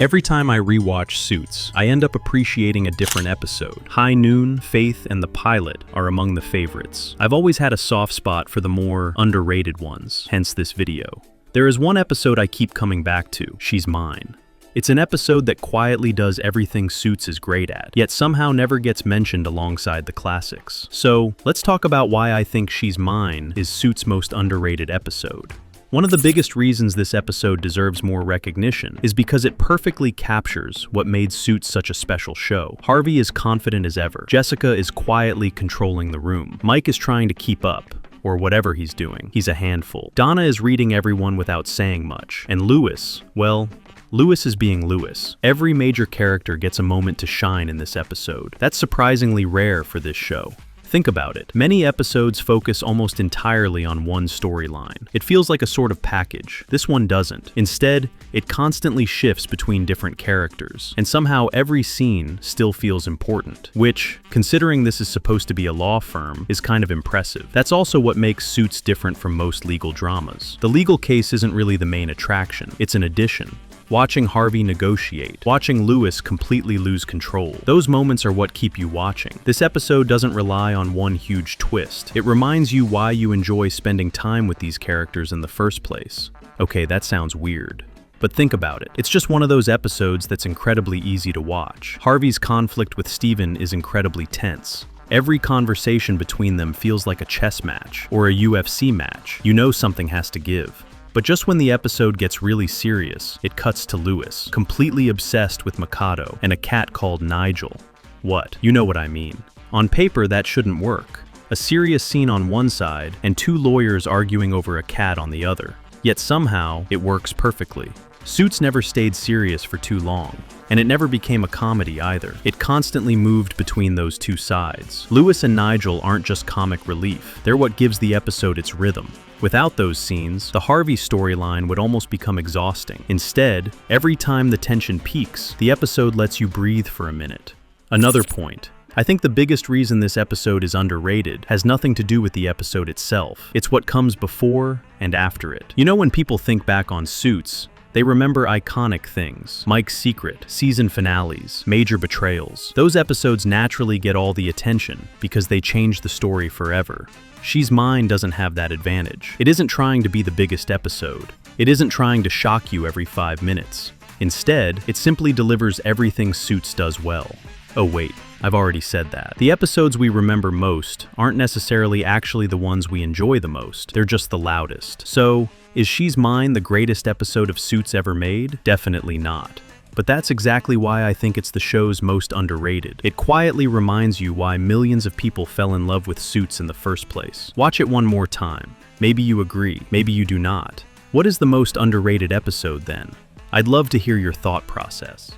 Every time I rewatch Suits, I end up appreciating a different episode. High Noon, Faith, and The Pilot are among the favorites. I've always had a soft spot for the more underrated ones, hence this video. There is one episode I keep coming back to, She's Mine. It's an episode that quietly does everything Suits is great at, yet somehow never gets mentioned alongside the classics. So, let's talk about why I think She's Mine is Suits' most underrated episode. One of the biggest reasons this episode deserves more recognition is because it perfectly captures what made Suits such a special show. Harvey is confident as ever. Jessica is quietly controlling the room. Mike is trying to keep up, or whatever he's doing. He's a handful. Donna is reading everyone without saying much. And Lewis, well, Lewis is being Lewis. Every major character gets a moment to shine in this episode. That's surprisingly rare for this show. Think about it. Many episodes focus almost entirely on one storyline. It feels like a sort of package. This one doesn't. Instead, it constantly shifts between different characters, and somehow every scene still feels important, which, considering this is supposed to be a law firm, is kind of impressive. That's also what makes Suits different from most legal dramas. The legal case isn't really the main attraction. It's an addition. Watching Harvey negotiate, watching Lewis completely lose control. Those moments are what keep you watching. This episode doesn't rely on one huge twist. It reminds you why you enjoy spending time with these characters in the first place. Okay, that sounds weird. But think about it. It's just one of those episodes that's incredibly easy to watch. Harvey's conflict with Steven is incredibly tense. Every conversation between them feels like a chess match or a UFC match. You know something has to give. But just when the episode gets really serious, it cuts to Lewis, completely obsessed with Mikado and a cat called Nigel. What? You know what I mean. On paper, that shouldn't work. A serious scene on one side and two lawyers arguing over a cat on the other. Yet somehow, it works perfectly. Suits never stayed serious for too long, and it never became a comedy either. It constantly moved between those two sides. Lewis and Nigel aren't just comic relief, they're what gives the episode its rhythm. Without those scenes, the Harvey storyline would almost become exhausting. Instead, every time the tension peaks, the episode lets you breathe for a minute. Another point. I think the biggest reason this episode is underrated has nothing to do with the episode itself. It's what comes before and after it. You know, when people think back on Suits, they remember iconic things. Mike's secret, season finales, major betrayals. Those episodes naturally get all the attention because they change the story forever. She's Mine doesn't have that advantage. It isn't trying to be the biggest episode. It isn't trying to shock you every 5 minutes. Instead, it simply delivers everything Suits does well. Oh wait, I've already said that. The episodes we remember most aren't necessarily actually the ones we enjoy the most. They're just the loudest. So, is She's Mine the greatest episode of Suits ever made? Definitely not. But that's exactly why I think it's the show's most underrated. It quietly reminds you why millions of people fell in love with Suits in the first place. Watch it one more time. Maybe you agree, maybe you do not. What is the most underrated episode then? I'd love to hear your thought process.